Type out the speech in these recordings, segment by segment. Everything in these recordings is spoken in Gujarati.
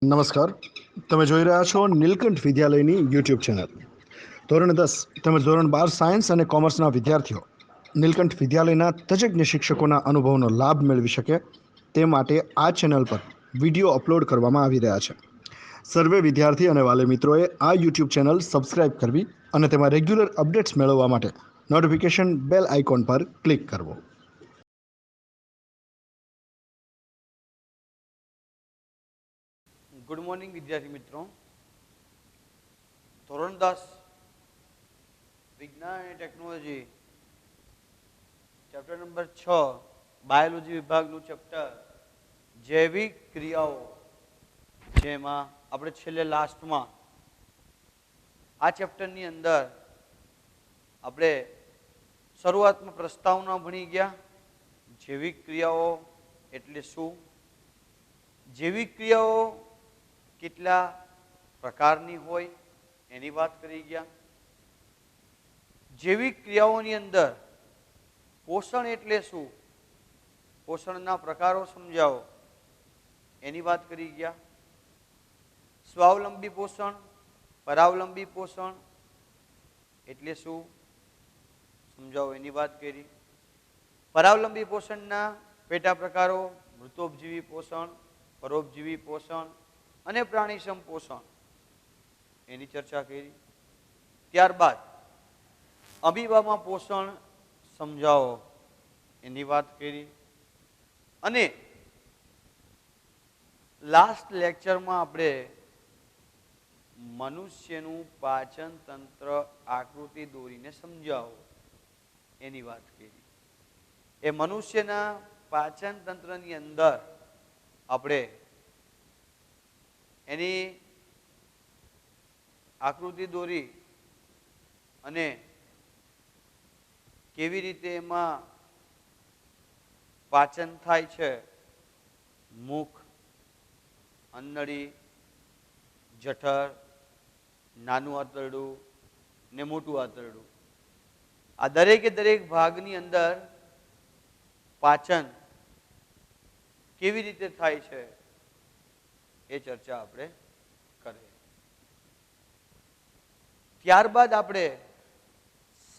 નમસ્કાર. તમે જોઈ રહ્યા છો નીલકંઠ વિદ્યાલયની યુટ્યુબ ચેનલ. ધોરણ 10 તેમજ ધોરણ 12 સાયન્સ અને કોમર્સના વિદ્યાર્થીઓ નીલકંઠ વિદ્યાલયના તજજ્ઞ શિક્ષકોના અનુભવનો લાભ મેળવી શકે તે માટે આ ચેનલ પર વિડીયો અપલોડ કરવામાં આવી રહ્યા છે. સર્વે વિદ્યાર્થી અને વાલી મિત્રોએ આ યુટ્યુબ ચેનલ સબસ્ક્રાઇબ કરવી અને તેમાં રેગ્યુલર અપડેટ્સ મેળવવા માટે નોટિફિકેશન બેલ આઇકોન પર ક્લિક કરવો. ગુડ મોર્નિંગ વિદ્યાર્થી મિત્રો. ધોરણ 10 વિજ્ઞાન અને ટેકનોલોજી ચેપ્ટર નંબર 6 બાયોલોજી વિભાગનું ચેપ્ટર જૈવિક ક્રિયાઓ, જેમાં આપણે છેલ્લે લાસ્ટમાં આ ચેપ્ટરની અંદર આપણે શરૂઆતમાં પ્રસ્તાવના ભણી ગયા. જૈવિક ક્રિયાઓ એટલે શું, જૈવિક ક્રિયાઓ કેટલા પ્રકારની હોય એની વાત કરી ગયા. જૈવિક ક્રિયાઓની અંદર પોષણ એટલે શું, પોષણના પ્રકારો સમજાવો એની વાત કરી ગયા. સ્વાવલંબી પોષણ, પરાવલંબી પોષણ એટલે શું સમજાવો એની વાત કરી. પરાવલંબી પોષણના પેટા પ્રકારો મૃતોપજીવી પોષણ, પરોપજીવી પોષણ અને પ્રાણીસમ પોષણ એની ચર્ચા કરી. ત્યારબાદ અમીબામાં પોષણ સમજાવો એની વાત કરી અને લાસ્ટ લેક્ચરમાં આપણે મનુષ્યનું પાચન તંત્ર આકૃતિ દોરીને સમજાવો એની વાત કરી. એ મનુષ્યના પાચન તંત્રની અંદર આપણે એની આકૃતિ દોરી અને કેવી રીતે એમાં પાચન થાય છે, મુખ, અન્નળી, જઠર, નાનું આંતરડું ને મોટું આંતરડું, આ દરેકે દરેક ભાગની અંદર પાચન કેવી રીતે થાય છે એ ચર્ચા આપણે કરીએ. ત્યારબાદ આપણે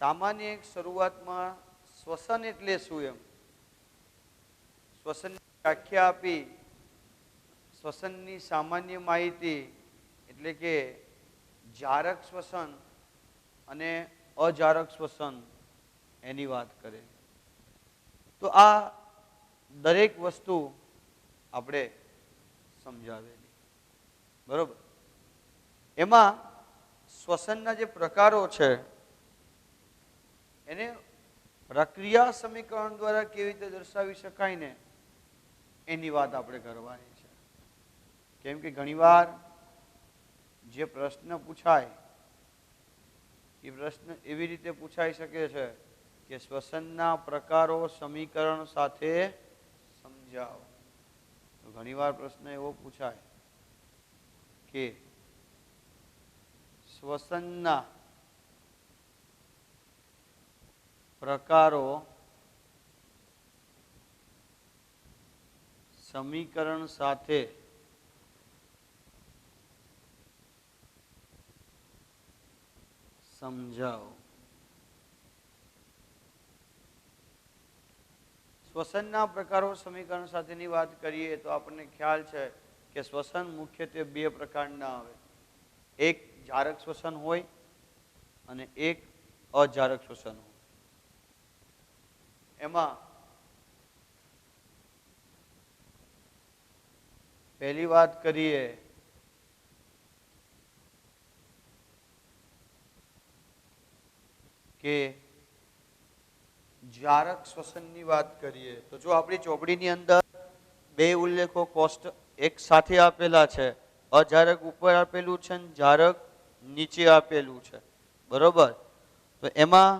સામાન્ય એક શરૂઆતમાં શ્વસન એટલે શું એમ શ્વસનની વ્યાખ્યા આપી, શ્વસનની સામાન્ય માહિતી એટલે કે જારક શ્વસન અને અજારક શ્વસન એની વાત કરે. તો આ દરેક વસ્તુ આપણે સમજાવેલી, બરોબર. એમાં શ્વસનના જે પ્રકારો છે એને પ્રક્રિયા સમીકરણ દ્વારા કેવી રીતે દર્શાવી શકાય ને એની વાત આપણે કરવાની છે. કેમ કે ઘણીવાર જે પ્રશ્ન પૂછાય એ પ્રશ્ન એવી રીતે પૂછાઈ શકે છે કે શ્વસનના પ્રકારો સમીકરણ સાથે સમજાવો. તો ઘણીવાર પ્રશ્ન એવો પૂછાય કે શ્વસનના પ્રકારો સમીકરણ સાથે સમજાવો. શ્વસનના પ્રકારો સમીકરણ સાથેની વાત કરીએ તો આપણને ખ્યાલ છે કે શ્વસન મુખ્યત્વે બે પ્રકારના આવે. એક જારક શ્વસન હોય અને એક અજારક શ્વસન હોય. એમાં પહેલી વાત કરીએ કે જારક શ્વસનની વાત કરીએ તો જો આપણી ચોપડીની અંદર બે ઉલ્લેખો કોષ્ટક એક સાથે આપેલા છે. અજારક ઉપર આપેલું છે અને જારક નીચે આપેલું છે, બરોબર. તો એમાં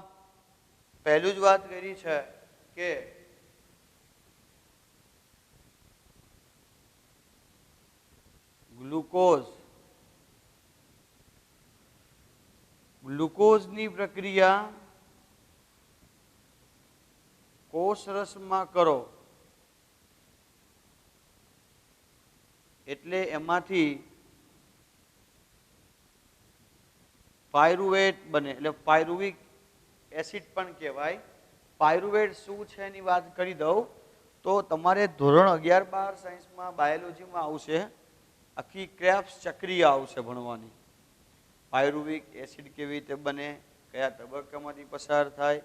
પહેલું જ વાત કરી છે કે ગ્લુકોઝની પ્રક્રિયા કોષરસમાં કરો એટલે એમાંથી પાયરુવેટ બને, એટલે પાયરુવિક એસિડ પણ કહેવાય. પાયરુવેટ શું છે એની વાત કરી દઉં તો તમારે ધોરણ 11-12 સાયન્સમાં બાયોલોજીમાં આવશે, આખી ક્રેબ્સ ચક્રિયા આવશે ભણવાની. પાયરુવિક એસિડ કેવી રીતે બને, કયા તબક્કામાંથી પસાર થાય,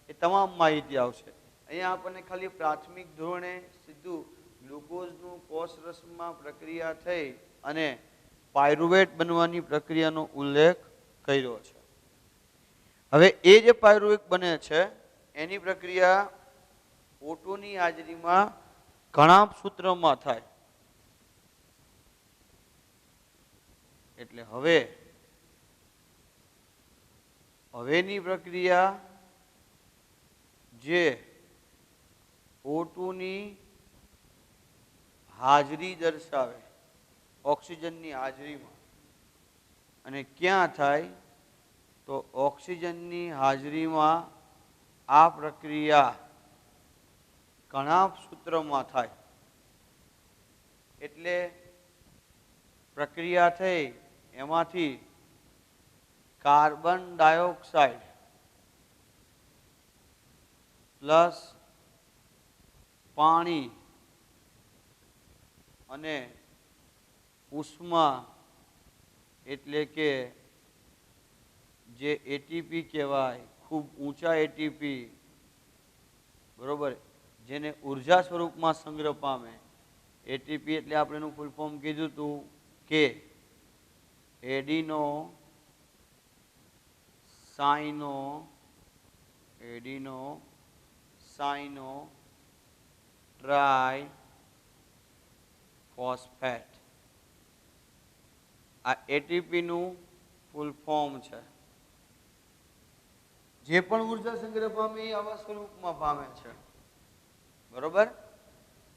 એ તમામ માહિતી આવશે. અહીંયા આપણને ખાલી પ્રાથમિક ધોરણે સીધું ગ્લુકોઝનું કોષરસમાં પ્રક્રિયા થઈ અને પાયરુવેટ બનવાની પ્રક્રિયાનો ઉલ્લેખ કર્યો છે. હવે એ જે પાયરુવેટ બને છે એની પ્રક્રિયા O2ની હાજરીમાં ઘણા સૂત્રમાં થાય. એટલે હવેની પ્રક્રિયા જે O2ની હાજરી દર્શાવે, ઓક્સિજનની હાજરીમાં, અને ક્યાં થાય તો ઓક્સિજનની હાજરીમાં આ પ્રક્રિયા ઘણા સૂત્રમાં થાય. એટલે પ્રક્રિયા થઈ એમાંથી કાર્બન ડાયોક્સાઇડ પ્લસ પાણી અને ઉષ્મા એટલે કે જે એટીપી કહેવાય, ખૂબ ઊંચા એટીપી, બરોબર, જેને ઉર્જા સ્વરૂપમાં સંગ્રહ પામે. એટીપી એટલે આપણે એનું ફૂલ ફોર્મ કીધું હતું કે એડિનો સાઇનો ટ્રાય ફોસ્ફેટ. આ એટીપીનું ફૂલ ફોર્મ છે. જે પણ ઉર્જા સંગ્રહ પામે એ આવા સ્વરૂપમાં પામે છે, બરોબર.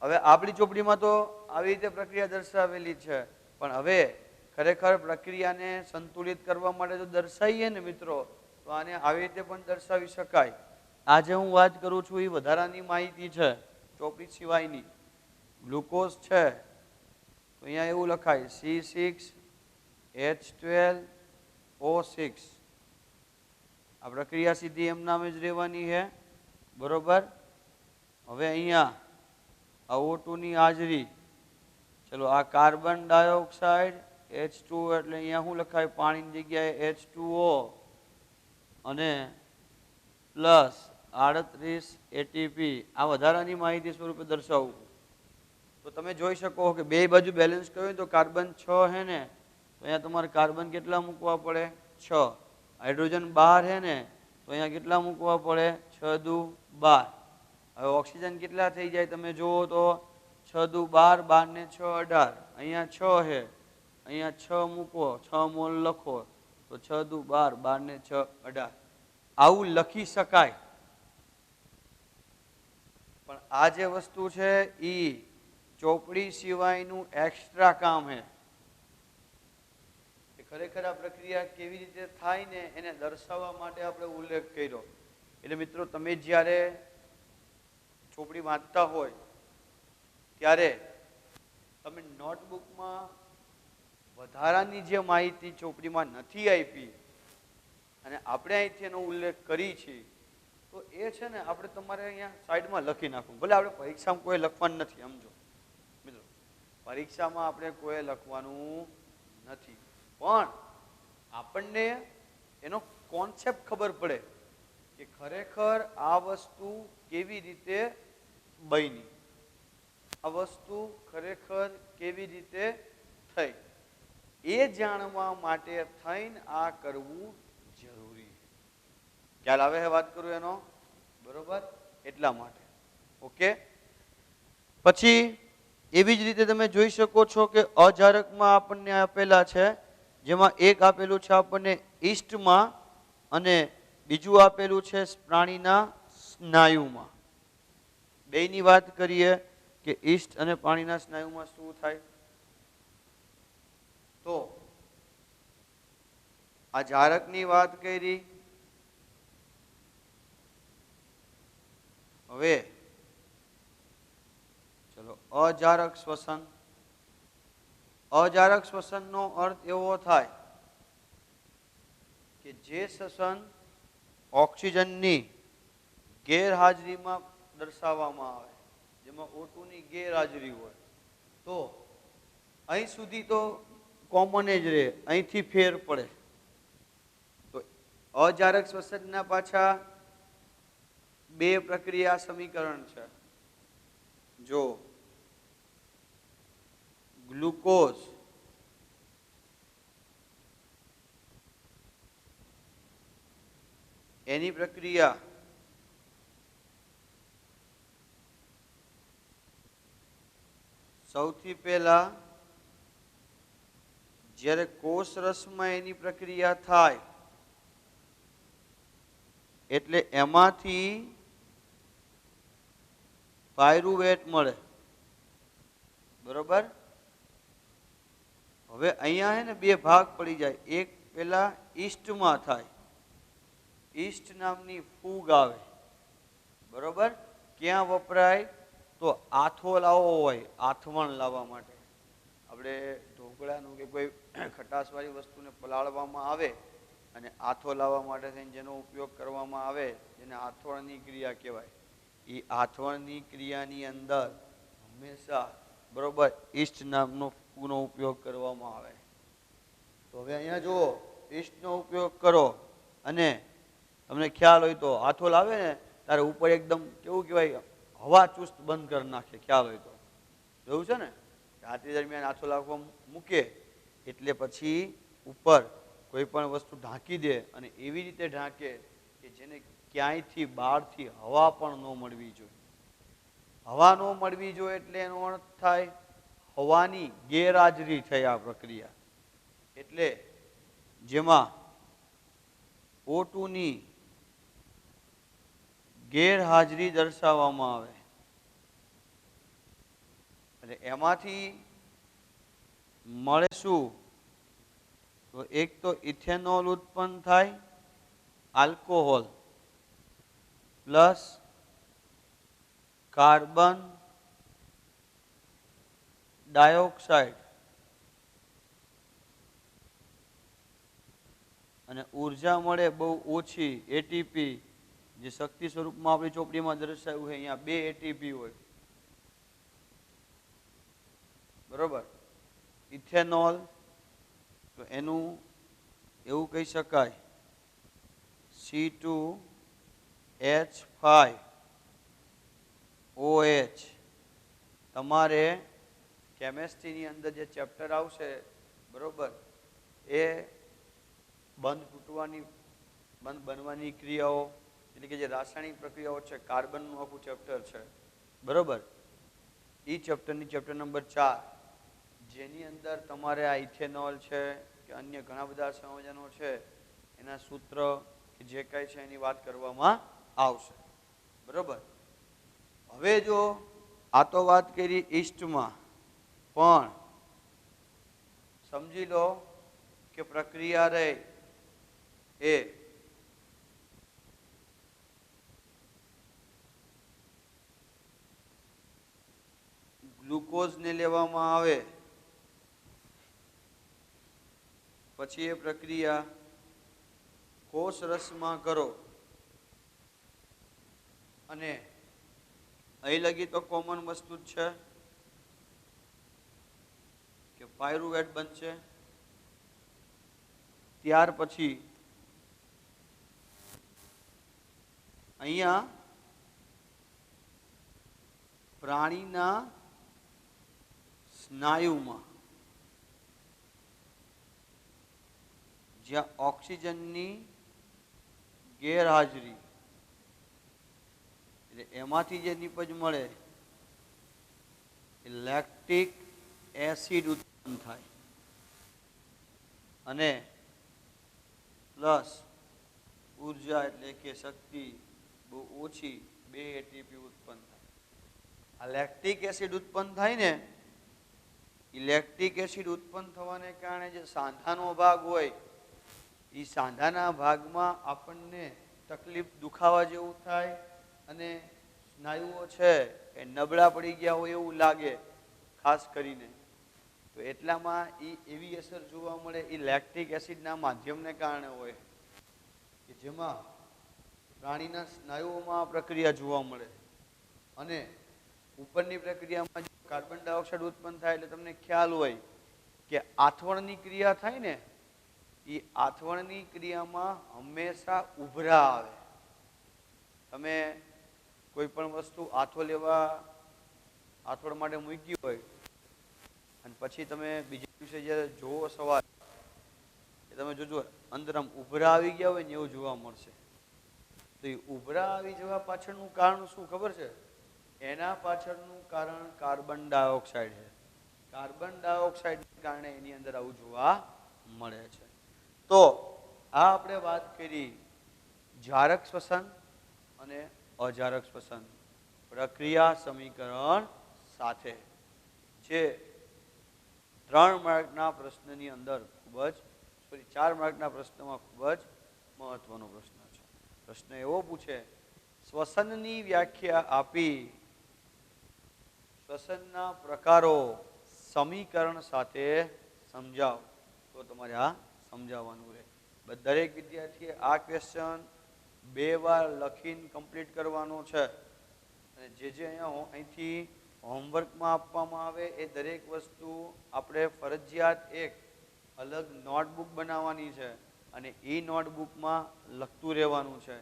હવે આપણી ચોપડીમાં તો આવી રીતે પ્રક્રિયા દર્શાવેલી છે, પણ હવે ખરેખર પ્રક્રિયાને સંતુલિત કરવા માટે જો દર્શાવીએ ને મિત્રો, તો આને આવી રીતે પણ દર્શાવી શકાય. આજે હું વાત કરું છું એ વધારાની માહિતી છે, ચોપડી સિવાયની. ગ્લુકોઝ છે તો અહીંયા એવું લખાય C6H12O6. આ પ્રક્રિયા સીધી એમ નામ જ રહેવાની છે, બરોબર. હવે અહીંયા આ O2ની હાજરી, ચલો આ કાર્બન ડાયોક્સાઇડ H2 એટલે અહીંયા શું લખાય, પાણીની જગ્યાએ H2O અને પ્લસ 38 એટીપી. આ વધારાની માહિતી સ્વરૂપે દર્શાવવું. તો તમે જોઈ શકો કે બે બાજુ બેલેન્સ કર્યું તો કાર્બન 6 હે ને, તો અહીંયા તમારે કાર્બન કેટલા મૂકવા પડે, 6. હાઇડ્રોજન 12 હે ને, તો અહીંયા કેટલા મૂકવા પડે, 6 દુ 12. હવે ઓક્સિજન કેટલા થઈ જાય તમે જુઓ તો 6 દુ 12, 12 ને 6 18. અહીંયા 6 હે, અહીંયા 6 મૂકો, 6 મોલ લખો તો 6 દુ 12, 12 ને 6 18. આવું લખી શકાય. પણ આ જે વસ્તુ છે એ ચોપડી સિવાયનું એક્સ્ટ્રા કામ છે. ખરેખર આ પ્રક્રિયા કેવી રીતે થાય ને એને દર્શાવવા માટે આપણે ઉલ્લેખ કર્યો. એટલે મિત્રો તમે જ્યારે ચોપડી વાંચતા હોય ત્યારે તમે નોટબુકમાં વધારાની જે માહિતી ચોપડીમાં નથી આપી અને આપણે અહીંથી એનો ઉલ્લેખ કરી છે, તો એ છે ને આપણે તમારે અહીંયા સાઈડમાં લખી નાખવું. ભલે આપણે પરીક્ષામાં કોઈ લખવાનું નથી, સમજો મિત્રો, પરીક્ષામાં આપણે કોઈ લખવાનું નથી, પણ આપણને એનો કોન્સેપ્ટ ખબર પડે કે ખરેખર આ વસ્તુ કેવી રીતે બની, આ વસ્તુ ખરેખર કેવી રીતે થઈ, એ જાણવા માટે થઈને આ કરવું જરૂરી. ખ્યાલ આવે છે વાત કરું એનો, બરોબર? એટલા માટે. ઓકે. પછી એવી જ રીતે તમે જોઈ શકો છો કે અજારકમાં આપણને આપેલા છે, જેમાં એક આપેલું છે આપણને ઈસ્ટમાં અને બીજું આપેલું છે પ્રાણીના સ્નાયુમાં. બેયની વાત કરીએ કે ઈસ્ટ અને પ્રાણીના સ્નાયુમાં શું થાય. તો આ જારકની વાત કરી. હવે ચલો અજારક શ્વસન. અજારક શ્વસનનો અર્થ એવો થાય કે જે શ્વસન ઓક્સિજનની ગેરહાજરીમાં દર્શાવવામાં આવે, જેમાં O2ની ગેરહાજરી હોય, તો અહીં સુધી તો કોમન જ રહે, અહીંથી ફેર પડે. તો અજારક શ્વસનના પાછા બે પ્રક્રિયા સમીકરણ છે. જો ગ્લુકોઝ એની પ્રક્રિયા સૌથી પહેલા જ્યારે કોષ રસમાં એની પ્રક્રિયા થાય એટલે એમાંથી પાયરુવેટ મળે. બરોબર? હવે અહીંયા હે ને બે ભાગ પડી જાય. એક પેલા ઈસ્ટમાં થાય. ઈસ્ટ નામની ફૂગ આવે. બરોબર? ક્યાં વપરાય? તો આથો લાવવો હોય, આથવણ લાવવા માટે. આપણે ઢોકળાનું કે કોઈ ખટાશવાળી વસ્તુને પલાળવામાં આવે અને આથો લાવવા માટે થઈને જેનો ઉપયોગ કરવામાં આવે, જેને આથવણની ક્રિયા કહેવાય. એ આથવણની ક્રિયાની અંદર હંમેશા બરોબર ઈસ્ટ નામનો ફૂગનો ઉપયોગ કરવામાં આવે. તો હવે અહીંયા જુઓ, ઈસ્ટનો ઉપયોગ કરો અને તમને ખ્યાલ હોય તો આથો લાવે ને ત્યારે ઉપર એકદમ કેવું કહેવાય, હવા ચુસ્ત બંધ કરી નાખે. ખ્યાલ હોય તો જોયું છે ને, રાત્રિ દરમિયાન આથો લાવવા મૂકે એટલે પછી ઉપર કોઈ પણ વસ્તુ ઢાંકી દે અને એવી રીતે ઢાંકે કે જેને ક્યાંયથી બહારથી હવા પણ ન મળવી જોઈએ. હવા ન મળવી જોઈએ એટલે એનો અર્થ થાય હવાની ગેરહાજરી થઈ આ પ્રક્રિયા. એટલે જેમાં O2ની ગેરહાજરી દર્શાવવામાં આવે અને એમાંથી મળે શું? તો એક તો ઇથેનોલ ઉત્પન્ન થાય, આલ્કોહોલ પ્લસ કાર્બન ડાયોક્સાઇડ અને ઉર્જા મળે બહુ ઓછી, એટીપી, જે શક્તિ સ્વરૂપમાં આપણી ચોપડીમાં દર્શાવ્યું છે. અહીંયા 2 એટીપી હોય. બરોબર? ઇથેનોલ તો એનું એવું કહી શકાય C2H5OH. તમારે કેમેસ્ટ્રીની અંદર જે ચેપ્ટર આવશે બરોબર, એ બંધ બનવાની ક્રિયાઓ એટલે કે જે રાસાયણિક પ્રક્રિયાઓ છે, કાર્બનનું આખું ચેપ્ટર છે. બરોબર? એ ચેપ્ટરની ચેપ્ટર નંબર 4, જેની અંદર તમારે આ ઇથેનોલ છે કે અન્ય ઘણા બધા સંયોજનો છે એના સૂત્ર કે જે કાંઈ છે એની વાત કરવામાં આવશે. બરોબર? હવે જો આ તો વાત કરી ઈસ્ટમાં, પણ સમજી લો કે પ્રક્રિયા રહે એ ગ્લુકોઝને લેવામાં આવે, પછી એ પ્રક્રિયા કોષ રસમાં કરો અને અહીં લગી તો કોમન વસ્તુ જ છે કે પાયરુવેટ બનશે. ત્યાર પછી અહીંયા પ્રાણીના સ્નાયુમાં જ્યાં ઓક્સિજનની ગેરહાજરી એટલે એમાંથી જે નિપજ મળે એ લેક્ટિક એસિડ ઉત્પન્ન થાય અને પ્લસ ઉર્જા એટલે કે શક્તિ બહુ ઓછી, 2 એટીપી ઉત્પન્ન થાય. આ લેક્ટિક એસિડ ઉત્પન્ન થાય ને, લેક્ટિક એસિડ ઉત્પન્ન થવાને કારણે જે સાંધાનો ભાગ હોય એ સાંધાના ભાગમાં આપણને તકલીફ, દુખાવા જેવું થાય અને સ્નાયુઓ છે એ નબળા પડી ગયા હોય એવું લાગે ખાસ કરીને. તો એટલામાં એવી અસર જોવા મળે એ લેક્ટિક એસિડના માધ્યમને કારણે હોય કે જેમાં પ્રાણીના સ્નાયુઓમાં આ પ્રક્રિયા જોવા મળે. અને ઉપરની પ્રક્રિયામાં કાર્બન ડાયોક્સાઇડ ઉત્પન્ન થાય એટલે તમને ખ્યાલ હોય કે આથવણની ક્રિયા થાય ને, એ આથવણની ક્રિયામાં હંમેશા ઉભરા આવે. તમે કોઈ પણ વસ્તુ આથવણ માટે મૂકી હોય અને પછી તમે બીજા દિવસે જ્યારે જોવો સવારે એ તમે જોજો અંદર આમ ઉભરા આવી ગયા હોય ને એવું જોવા મળશે. તો એ ઉભરા આવી જવા પાછળનું કારણ શું ખબર છે? એના પાછળનું કારણ કાર્બન ડાયોક્સાઇડ છે. કાર્બન ડાયોક્સાઇડને કારણે એની અંદર આવું જોવા મળે છે. તો આ આપણે વાત કરી જારક શ્વસન અને અજારક શ્વસન પ્રક્રિયા સમીકરણ સાથે, જે 3 માર્કના પ્રશ્નની અંદર ખૂબ જ 4 માર્કના પ્રશ્નમાં ખૂબ જ મહત્વનો પ્રશ્ન છે. પ્રશ્ન એવો પૂછે, શ્વસનની વ્યાખ્યા આપી શ્વસનના પ્રકારો સમીકરણ સાથે સમજાવ. તો તમારે આ સમજાવવાનું રહે. દરેક વિદ્યાર્થીએ આ ક્વેશ્ચન 2 વાર લખીને કમ્પ્લીટ કરવાનો છે. અને જે અહીંથી હોમવર્કમાં આપવામાં આવે એ દરેક વસ્તુ આપણે ફરજિયાત એક અલગ નોટબુક બનાવવાની છે અને એ નોટબુકમાં લખતું રહેવાનું છે.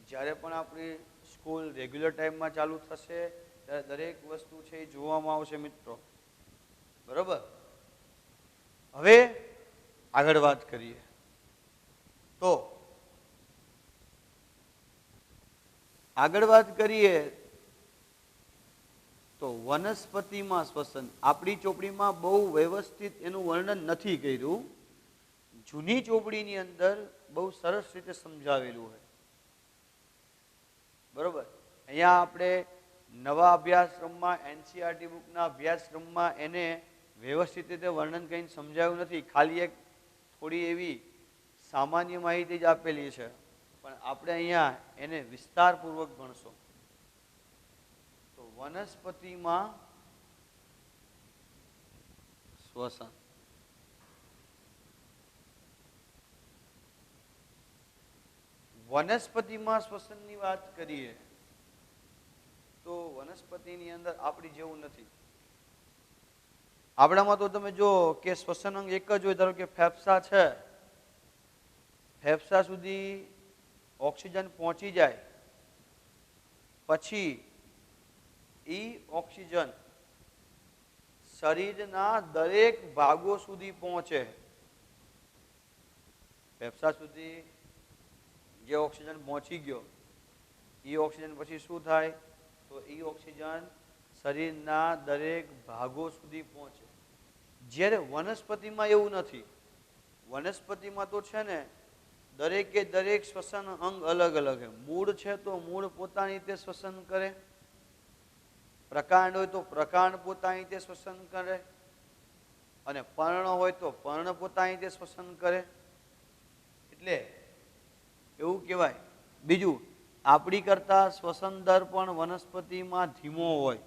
જ્યારે પણ આપણી સ્કૂલ રેગ્યુલર ટાઈમમાં ચાલુ થશે ત્યારે દરેક વસ્તુ છે એ જોવામાં આવશે મિત્રો. બરોબર? હવે આગળ વાત કરીએ તો વનસ્પતિમાં શ્વસન આપણી ચોપડીમાં બહુ વ્યવસ્થિત એનું વર્ણન નથી કર્યું. જૂની ચોપડીની અંદર બહુ સરસ રીતે સમજાવેલું હોય. બરોબર? અહીંયા આપણે નવા અભ્યાસક્રમમાં એનસીઆરટી બુકના અભ્યાસક્રમમાં એને વ્યવસ્થિત રીતે વર્ણન કરીને સમજાવ્યું નથી. ખાલી એક થોડી એવી સામાન્ય માહિતી જ આપેલી છે. પણ આપણે અહીંયા એને વિસ્તારપૂર્વક ભણશો. તો વનસ્પતિમાં શ્વસન. વનસ્પતિમાં શ્વસનની વાત કરીએ તો વનસ્પતિની અંદર આપણી જેવું નથી. આપણામાં તો તમે જો કે શ્વસન અંગ એક જ હોય. ધારો કે ફેફસા છે, ફેફસા સુધી ઓક્સિજન પહોંચી જાય પછી એ ઓક્સિજન શરીરના દરેક ભાગો સુધી પહોંચે. ફેફસા સુધી જે ઓક્સિજન પહોંચી ગયો એ ઓક્સિજન પછી શું થાય? તો એ ઓક્સિજન શરીરના દરેક ભાગો સુધી પહોંચે. જ્યારે વનસ્પતિમાં એવું નથી. વનસ્પતિમાં તો છે ને દરેકે દરેક શ્વસન અંગ અલગ અલગ છે. મૂળ છે તો મૂળ પોતાની રીતે શ્વસન કરે, પ્રકાંડ હોય તો પ્રકાંડ પોતાની રીતે શ્વસન કરે, અને પર્ણ હોય તો પર્ણ પોતાની રીતે શ્વસન કરે. એટલે એવું કહેવાય. બીજું, આપણી કરતા શ્વસન દર પણ વનસ્પતિમાં ધીમો હોય.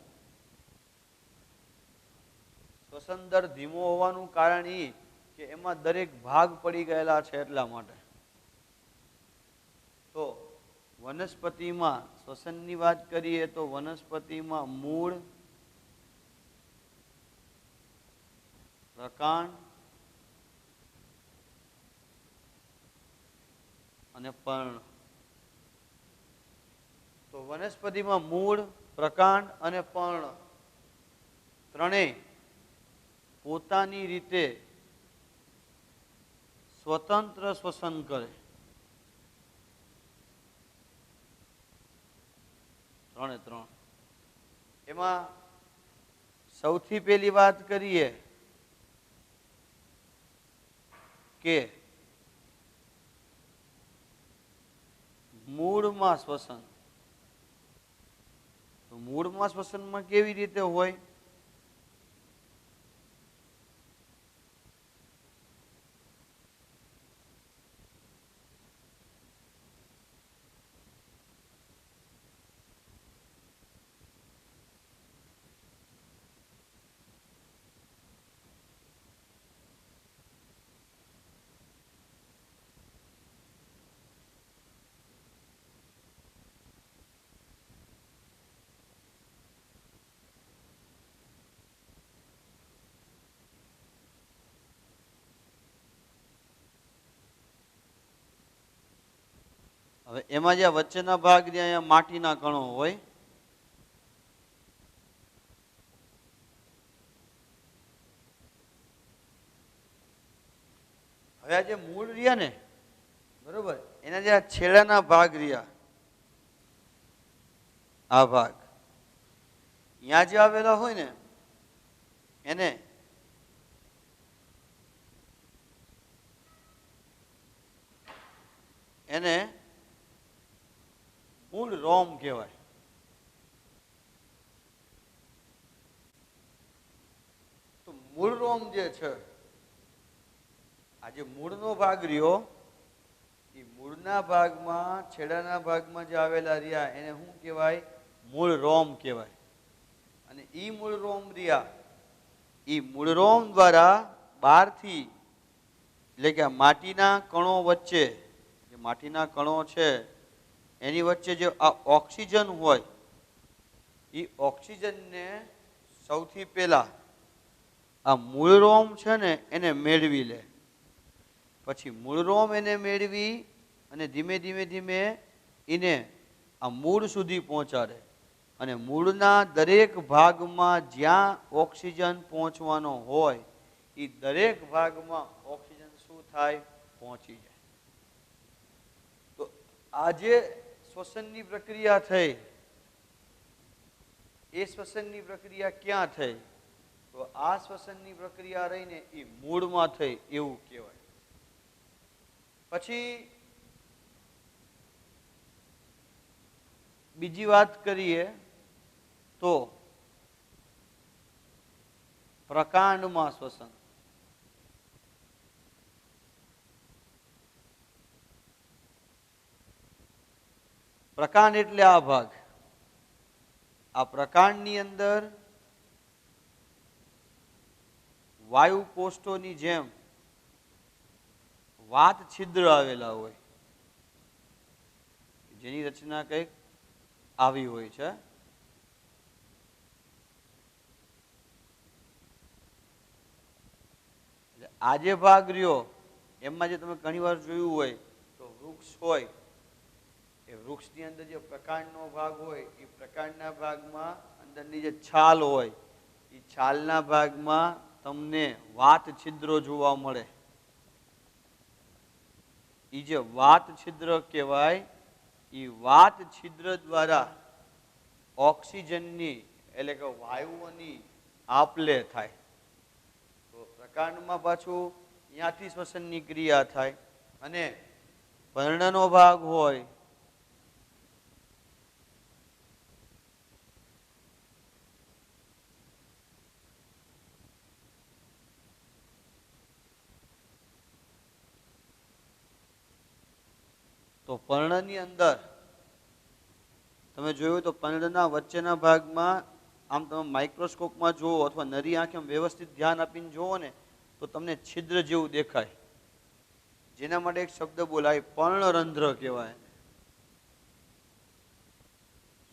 શ્વસન દર ધીમો હોવાનું કારણ એ કે એમાં દરેક ભાગ પડી ગયેલા છે એટલા માટે. તો વનસ્પતિમાં શ્વસનની વાત કરીએ તો વનસ્પતિમાં મૂળ, પ્રકાંડ અને પર્ણ. તો વનસ્પતિમાં મૂળ, પ્રકાંડ અને પર્ણ ત્રણેય પોતાની રીતે સ્વતંત્ર શ્વસન કરે. ત્રણે ત્રણ. એમાં સૌથી પહેલી વાત કરીએ કે મૂળમાં શ્વસન. તો મૂળમાં શ્વસનમાં કેવી રીતે હોય? હવે એમાં જે વચ્ચેના ભાગ જે અહીંયા માટીના કણો હોય, હવે આ જે મૂળ રહ્યા ને, બરોબર, એના જે છેડાના ભાગ રહ્યા, આ ભાગ અહીંયા જે આવેલા હોય ને એને મૂળ રોમ કહેવાય. તો મૂળ રોમ જે છે, આ જે મૂળનો ભાગ રહ્યો, એ મૂળના ભાગમાં છેડાના ભાગમાં જે આવેલા રહ્યા એને શું કહેવાય? મૂળ રોમ કહેવાય. અને ઈ મૂળ રોમ રહ્યા, ઈ મૂળ રોમ દ્વારા બહારથી, એટલે કે માટીના કણો વચ્ચે, જે માટીના કણો છે એની વચ્ચે જે આ ઓક્સિજન હોય, એ ઓક્સિજનને સૌથી પહેલા આ મૂળ રોમ છે ને એને મેળવી લે. પછી મૂળ રોમ એને મેળવી અને ધીમે ધીમે ધીમે એને આ મૂળ સુધી પહોંચાડે. અને મૂળના દરેક ભાગમાં જ્યાં ઓક્સિજન પહોંચવાનો હોય એ દરેક ભાગમાં ઓક્સિજન શું થાય? પહોંચી જાય. તો આ જે શ્વસનની પ્રક્રિયા થઈ, એ શ્વસનની પ્રક્રિયા ક્યાં થઈ? તો આ શ્વસનની પ્રક્રિયા રહીને એ મૂળમાં થઈ એવું કહેવાય. પછી બીજી વાત કરીએ તો પ્રકાંડમાં શ્વસન. પ્રકાંડ એટલે આ ભાગ. આ પ્રકાંડની અંદર વાયુ કોષોની જેમ વાત છિદ્ર આવેલા હોય, જેની રચના કંઈક આવી હોય છે. આ જે ભાગ રહ્યો એમાં જે તમે ઘણી વાર જોયું હોય તો વૃક્ષ હોય, એ વૃક્ષની અંદર જે પ્રકાંડનો ભાગ હોય એ પ્રકાંડના ભાગમાં અંદરની જે છાલ હોય એ છાલના ભાગમાં તમને વાત છિદ્રો જોવા મળે. એ જે વાત છિદ્ર કહેવાય, એ વાત છિદ્ર દ્વારા ઓક્સિજનની એટલે કે વાયુઓની આપ-લે થાય. તો પ્રકાંડમાં પાછું ત્યાંથી શ્વસનની ક્રિયા થાય. અને પર્ણનો ભાગ હોય તો પર્ણની અંદર તમે જોયું તો પર્ણના વચ્ચેના ભાગમાં આમ તમે માઇક્રોસ્કોપમાં જુઓ અથવા નરી આંખે વ્યવસ્થિત ધ્યાન આપીને જુઓ ને તો તમને છિદ્ર જેવું દેખાય. જેના માટે એક શબ્દ બોલાય, પર્ણરંધ્ર કહેવાય.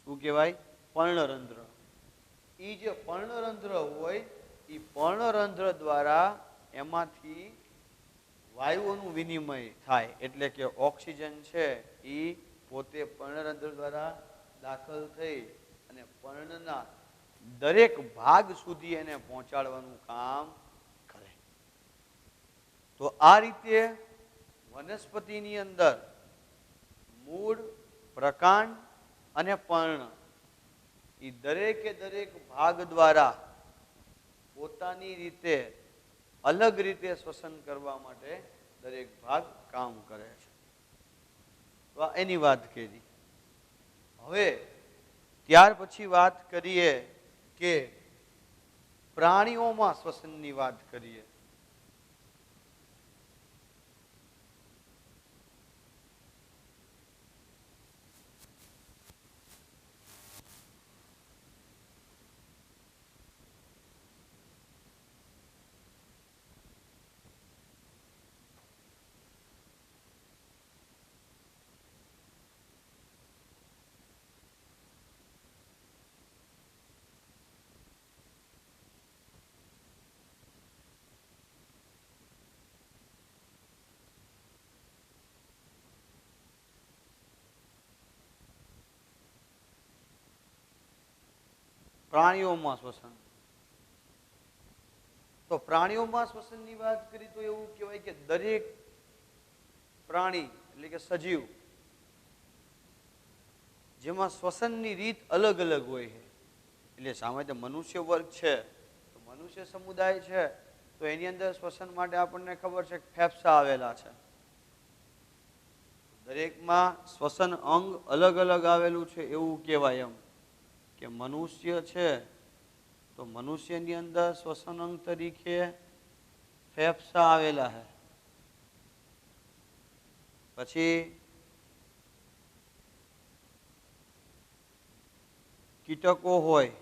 શું કહેવાય? પર્ણરંધ્ર. એ જે પર્ણરંધ્ર હોય એ પર્ણરંધ્ર દ્વારા એમાંથી વાયુઓનું વિનિમય થાય. એટલે કે ઓક્સિજન છે એ પોતે પર્ણરંધ્ર દ્વારા દાખલ થઈ અને પર્ણના દરેક ભાગ સુધી એને પહોંચાડવાનું કામ કરે. તો આ રીતે વનસ્પતિની અંદર મૂળ, પ્રકાંડ અને પર્ણ એ દરેકે દરેક ભાગ દ્વારા પોતાની રીતે અલગ રીતે શ્વસન કરવા માટે દરેક ભાગ કામ કરે છે. તો આ એની વાત કરી. હવે ત્યાર પછી વાત કરીએ કે પ્રાણીઓમાં શ્વસનની વાત કરીએ. પ્રાણીઓમાં શ્વસન. તો પ્રાણીઓમાં શ્વસનની વાત કરી તો એવું કહેવાય કે દરેક પ્રાણી એટલે કે સજીવ જેમાં શ્વસનની રીત અલગ અલગ હોય છે. એટલે સામાન્ય મનુષ્ય વર્ગ છે તો મનુષ્ય સમુદાય છે તો એની અંદર શ્વસન માટે આપણને ખબર છે કે ફેફસા આવેલા છે. દરેકમાં શ્વસન અંગ અલગ અલગ આવેલું છે એવું કહેવાય એમ કે મનુષ્ય છે તો મનુષ્યની અંદર શ્વસન અંગ તરીકે ફેફસા આવેલા છે. પછી કીટકો હોય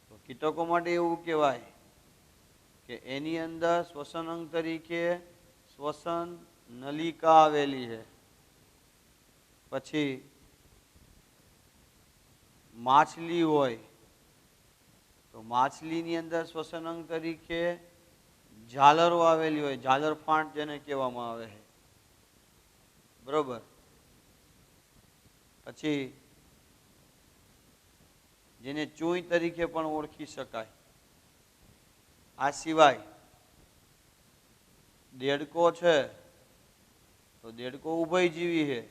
તો કીટકો માટે એવું કહેવાય કે એની અંદર શ્વસન અંગ તરીકે શ્વસન નલિકા આવેલી છે. પછી માછલી હોય તો માછલીની અંદર શ્વસન અંગ તરીકે ઝાલરો આવેલી હોય, ઝાલર ફાંટ જેને કહેવામાં આવે છે. બરોબર. પછી જેને ચૂઈ તરીકે પણ ઓળખી શકાય. આ સિવાય દેડકો છે તો દેડકો ઉભયજીવી છે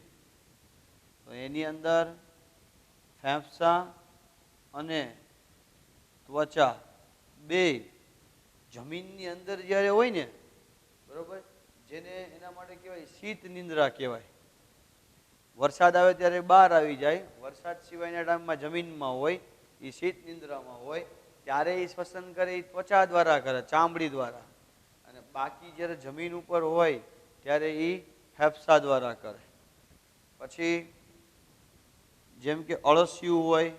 તો એની અંદર ફેફસા અને ત્વચા બે જમીનની અંદર જ્યારે હોય ને, બરોબર, જેને એના માટે કહેવાય શીત નિંદ્રા કહેવાય. વરસાદ આવે ત્યારે બહાર આવી જાય, વરસાદ સિવાયના ટાઈમમાં જમીનમાં હોય, એ શીત નિંદ્રામાં હોય ત્યારે એ શ્વસન કરે એ ત્વચા દ્વારા કરે, ચામડી દ્વારા. અને બાકી જ્યારે જમીન ઉપર હોય ત્યારે એ ફેફસા દ્વારા કરે. પછી જેમ કે અળસિયું હોય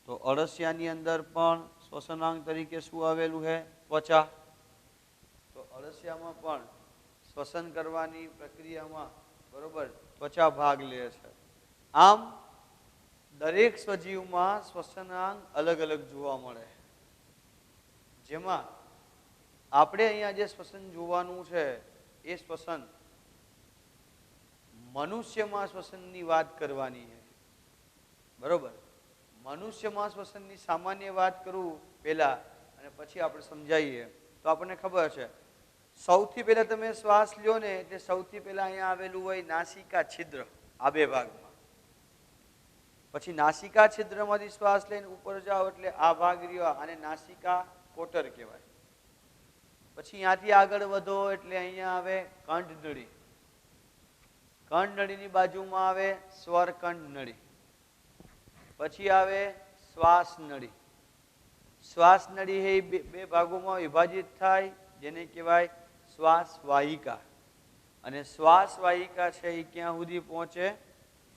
તો અળસિયાની અંદર પણ શ્વસનાંગ તરીકે શું આવેલું છે? ત્વચા. તો અળસિયામાં પણ શ્વસન કરવાની પ્રક્રિયામાં, બરોબર, ત્વચા ભાગ લે છે. આમ દરેક સજીવમાં શ્વસનાંગ અલગ અલગ જોવા મળે. જેમાં આપણે અહીંયા જે શ્વસન જોવાનું છે એ શ્વસન મનુષ્યમાં શ્વસનની વાત કરવાની છે. બરોબર. મનુષ્યમાં શ્વસનની સામાન્ય વાત કરું પહેલા અને પછી આપણે સમજાવીએ તો આપણને ખબર છે. સૌથી પહેલા તમે શ્વાસ લ્યો ને એટલે સૌથી પહેલા અહીંયા આવેલું હોય નાસિકા છિદ્ર, આ બે ભાગમાં. પછી નાસિકા છિદ્રમાંથી શ્વાસ લઈને ઉપર જાઓ એટલે આ ભાગ રહ્યો, આને નાસિકા કોટર કહેવાય. પછી ત્યાંથી આગળ વધો એટલે અહીંયા આવે કંઠનળી. કંઠનળીની બાજુમાં આવે સ્વરકંઠ નળી. પછી આવે શ્વાસ નળી. શ્વાસ નળી એ બે ભાગોમાં વિભાજિત થાય જેને કહેવાય શ્વાસ વાહિકા. અને શ્વાસ વાહિકા છે એ ક્યાં સુધી પહોંચે?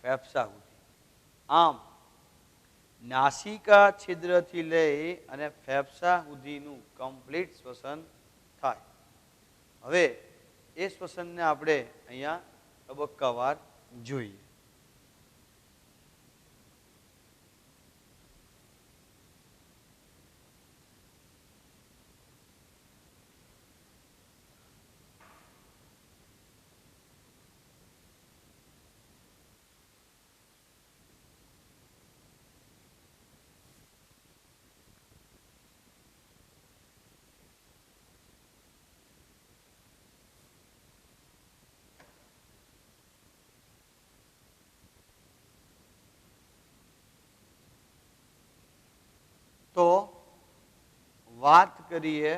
ફેફસા સુધી. આમ નાસિકા છિદ્રથી લઈ અને ફેફસા સુધીનું કમ્પ્લીટ શ્વસન થાય. હવે એ શ્વસનને આપણે અહીંયા તબક્કાવાર જોઈએ. તો વાત કરીએ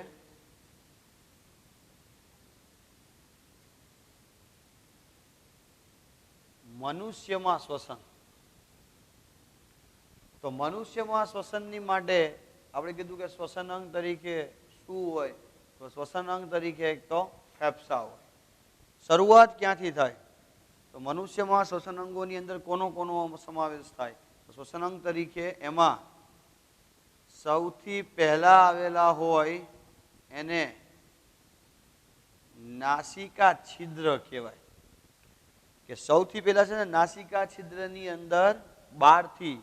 મનુષ્યમાં શ્વસન. તો મનુષ્યમાં શ્વસનની માટે આપણે કીધું કે શ્વસન અંગ તરીકે શું હોય? તો શ્વસન અંગ તરીકે એક તો ફેફસા હોય. શરૂઆત ક્યાંથી થાય? તો મનુષ્યમાં શ્વસન અંગોની અંદર કોનો સમાવેશ થાય? તો શ્વસન અંગ તરીકે એમાં સૌથી પહેલા આવેલા હોય એને નાસિકા છિદ્ર કહેવાય. કે સૌથી પહેલા છે ને નાસિકા છિદ્રની અંદર બહારથી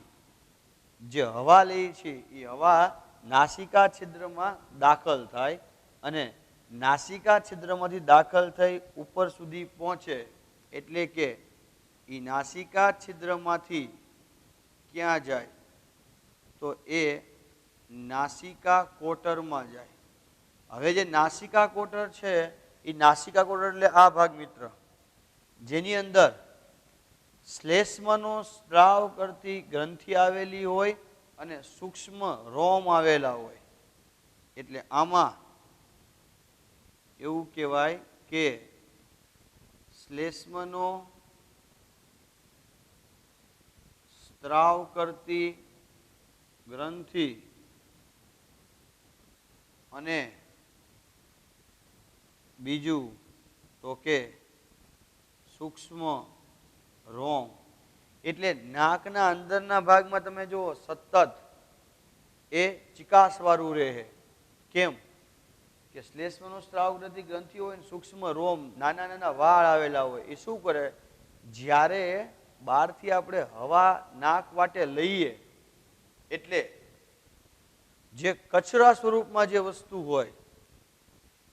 જે હવા લે છે એ હવા નાસિકા છિદ્રમાં દાખલ થાય અને નાસિકા છિદ્રમાંથી દાખલ થઈ ઉપર સુધી પહોંચે એટલે કે એ નાસિકા છિદ્રમાંથી ક્યાં જાય? તો એ નાસિકા કોટરમાં જાય. હવે જે નાસિકા કોટર છે એ નાસિકા કોટર એટલે આ ભાગ મિત્ર, જેની અંદર શ્લેષ્મનો સ્ત્રાવ કરતી ગ્રંથિ આવેલી હોય અને સૂક્ષ્મ રોમ આવેલા હોય. એટલે આમાં એવું કહેવાય કે શ્લેષ્મનો સ્ત્રાવ કરતી ગ્રંથિ અને બીજું તો કે સૂક્ષ્મ રોમ. એટલે નાકના અંદરના ભાગમાં તમે જુઓ સતત એ ચિકાસવાળું રહે. કેમ કે શ્લેષ્મનો સ્ત્રાવ કરતી ગ્રંથિ હોય ને સૂક્ષ્મ રોમ, નાના નાના વાળ આવેલા હોય. એ શું કરે? જ્યારે બહારથી આપણે હવા નાક વાટે લઈએ એટલે જે કચરા સ્વરૂપમાં જે વસ્તુ હોય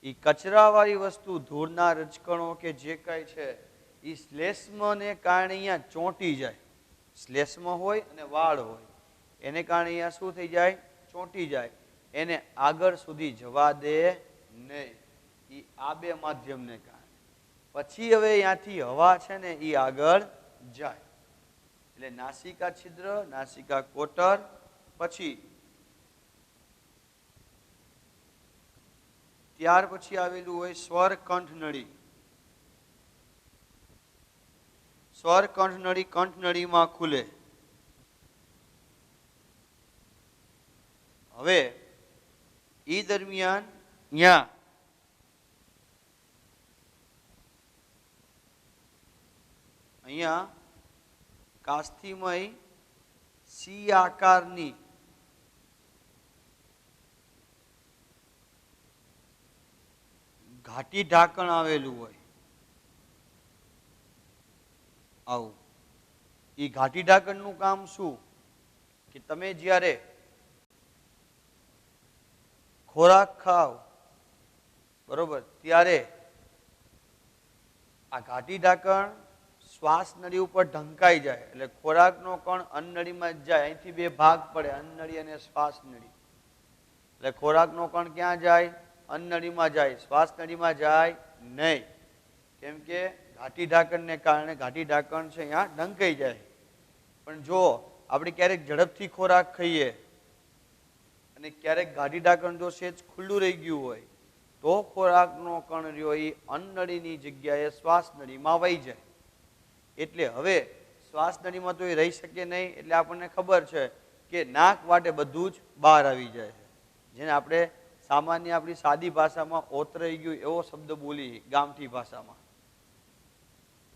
એ કચરાવાળી વસ્તુ, ધૂળના રજકણો કે જે કાંઈ છે એ શ્લેષ્મને કારણે અહીંયા ચોંટી જાય. શ્લેષ્મ હોય અને વાળ હોય એને કારણે અહીંયા શું થઈ જાય? ચોંટી જાય. એને આગળ સુધી જવા દે નહીં, એ આ બે માધ્યમને કારણે. પછી હવે અહીંયાથી હવા છે ને એ આગળ જાય. એટલે નાસિકા છિદ્ર, નાસિકા કોટર, પછી ત્યાર પછી આવેલું હોય સ્વર કંઠ નળી. સ્વર કંઠ નળી કંઠનળીમાં ખુલે. હવે એ દરમિયાન અહીંયા કાસ્થિમય સી આકારની ઘાટી ઢાંકણ આવેલું હોય. આવું એ ઘાટી ઢાંકણનું કામ શું? કે તમે જ્યારે ખોરાક ખાવ બરોબર ત્યારે આ ઘાટી ઢાંકણ શ્વાસ નળી ઉપર ઢંકાઈ જાય. એટલે ખોરાકનો કણ અન્નનળીમાં જ જાય. અહીંથી બે ભાગ પડે, અન્નનળી અને શ્વાસ નળી. એટલે ખોરાકનો કણ ક્યાં જાય? અન્નનળીમાં જાય, શ્વાસ નળીમાં જાય નહીં. કેમ કે ઘાટી ઢાંકણને કારણે ઘાટી ઢાંકણ છે અહીંયા ઢંકાઈ જાય. પણ જો આપણે ક્યારેક ઝડપથી ખોરાક ખાઈએ અને ક્યારેક ઘાટી ઢાંકણ જો સેજ ખુલ્લું રહી ગયું હોય તો ખોરાકનો કણ રહ્યો એ અન્નનળીની જગ્યાએ શ્વાસ નળીમાં વહી જાય. એટલે હવે શ્વાસ નળીમાં તો એ રહી શકે નહીં. એટલે આપણને ખબર છે કે નાક વાટે બધું જ બહાર આવી જાય છે. જેને આપણે સામાન્ય આપણી સાદી ભાષામાં ઓતરાઈ ગયું એવો શબ્દ બોલી ગામઠી ભાષામાં.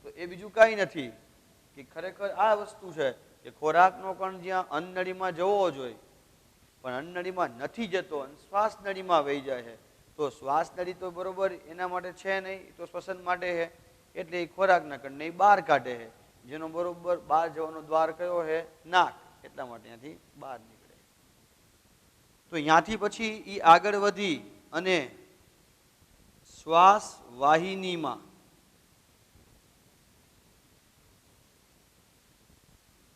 તો એ બીજું કાંઈ નથી કે ખરેખર આ વસ્તુ છે કે ખોરાકનો કણ જ્યાં અન્નનળીમાં જવો જોઈએ પણ અન્નનળીમાં નથી જતો અને શ્વાસ નળીમાં વહી જાય છે. તો શ્વાસ નળી તો બરોબર એના માટે છે નહીં, તો શ્વસન માટે છે. એટલે એ ખોરાકના કણને બહાર કાઢે છે, જેનો બરોબર બહાર જવાનો દ્વાર કયો છે? નાક. એટલા માટે ત્યાંથી બહાર નીકળે. તો ત્યાંથી પછી એ આગળ વધી અને શ્વાસ વાહિનીમાં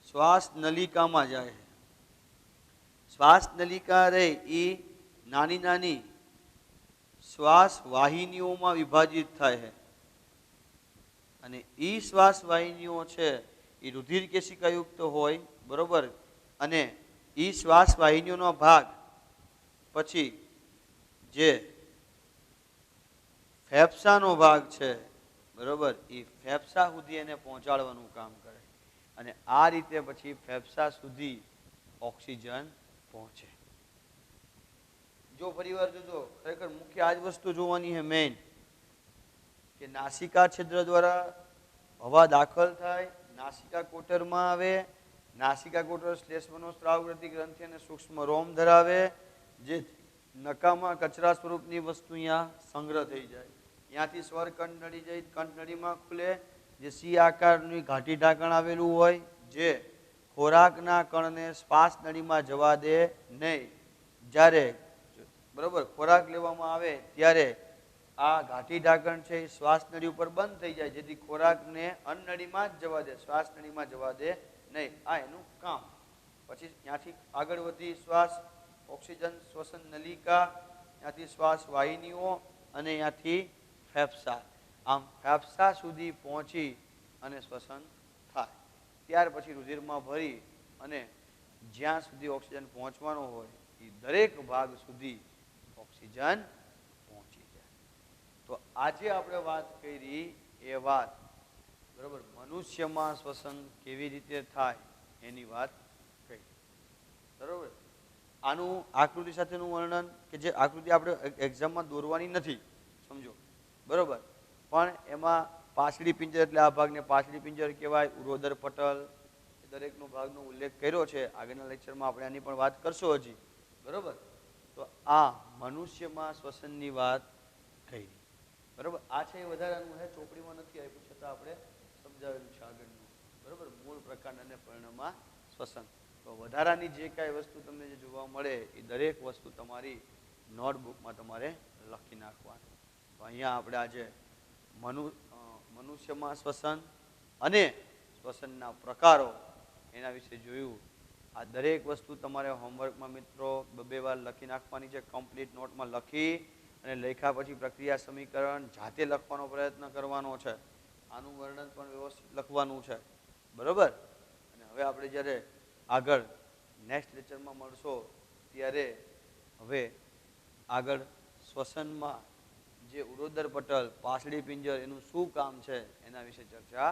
શ્વાસ નલિકામાં જાય છે. શ્વાસ નલિકા રહી એ નાની નાની શ્વાસ વાહિનીઓમાં વિભાજિત થાય છે. અને એ શ્વાસ વાહિનીઓ છે એ રુધિર કેશિકાયુક્ત હોય બરોબર. અને એ શ્વાસ વાહિનીઓનો ભાગ પછી જે ફેફસાનો ભાગ છે બરોબર, એ ફેફસા સુધી એને પહોંચાડવાનું કામ કરે. અને આ રીતે પછી ફેફસા સુધી ઓક્સિજન પહોંચે. જો ફરીવાર જોજો, ખરેખર મુખ્ય આ જ વસ્તુ જોવાની છે મેઇન, કે નાસિકા છિદ્ર દ્વારા હવા દાખલ થાય, નાસિકા કોટરમાં આવે. નાસિકા કોટર શ્લેષ્મનો સ્ત્રાવ કરતી ગ્રંથિ અને સૂક્ષ્મ રોમ ધરાવે, જે નકામાં કચરા સ્વરૂપની વસ્તુ અહીંયા સંગ્રહ થઈ જાય. ત્યાંથી સ્વર કંઠનળી જાય, કંઠનળીમાં ખુલે, જે સી આકારનું ઘાટી ઢાંકણ આવેલું હોય, જે ખોરાકના કણને શ્વાસ નળીમાં જવા દે નહીં. જ્યારે બરોબર ખોરાક લેવામાં આવે ત્યારે આ ઘાટી ઢાંકણ છે એ શ્વાસ નળી ઉપર બંધ થઈ જાય, જેથી ખોરાકને અન્નનળીમાં જ જવા દે, શ્વાસ નળીમાં જવા દે નહીં. આ એનું કામ. પછી ત્યાંથી આગળ વધી શ્વાસ ઓક્સિજન શ્વસન નલિકા, ત્યાંથી શ્વાસ વાહિનીઓ અને ત્યાંથી ફેફસા. આમ ફેફસા સુધી પહોંચી અને શ્વસન થાય. ત્યાર પછી રુધિરમાં ભરી અને જ્યાં સુધી ઓક્સિજન પહોંચવાનો હોય એ દરેક ભાગ સુધી ઓક્સિજન પહોંચી જાય. તો આજે આપણે વાત કરી એ વાત બરાબર મનુષ્યમાં શ્વસન કેવી રીતે થાય એની વાત કરી. બરાબર. આનું આકૃતિ સાથેનું વર્ણન કે જે આકૃતિ આપણે એક્ઝામમાં દોરવાની નથી, સમજો બરાબર, પણ એમાં પાછલી પિંજર એટલે આ ભાગને પાછલી પિંજર કહેવાય, ઉરોદર પટલ, દરેકનો ભાગનો ઉલ્લેખ કર્યો છે. આગળના લેક્ચરમાં આપણે આની પણ વાત કરશો હજી. બરાબર. તો આ મનુષ્યમાં શ્વસનની વાત કરી. બરાબર. આ છે એ વધારાનું છે, ચોપડીમાં નથી આપ્યું છતાં આપણે સમજાવેલું છે આગળનું. બરાબર. મૂળ પ્રકાર અને પરિણામમાં શ્વસન. તો વધારાની જે કાંઈ વસ્તુ તમને જે જોવા મળે એ દરેક વસ્તુ તમારી નોટબુકમાં તમારે લખી નાખવાની. તો અહીંયા આપણે આજે મનુષ્યમાં શ્વસન અને શ્વસનના પ્રકારો એના વિશે જોયું. આ દરેક વસ્તુ તમારે હોમવર્કમાં મિત્રો 2 વાર લખી નાખવાની છે. કમ્પ્લીટ નોટમાં લખી અને લખ્યા પછી પ્રક્રિયા સમીકરણ જાતે લખવાનો પ્રયત્ન કરવાનો છે. આનું વર્ણન પણ વ્યવસ્થિત લખવાનું છે. બરાબર. અને હવે આપણે જ્યારે આગળ નેક્સ્ટ લેક્ચરમાં મળશો ત્યારે હવે આગળ શ્વસનમાં જે ઉરોદર પટલ પાછળી પિંજર એનું શું કામ છે એના વિશે ચર્ચા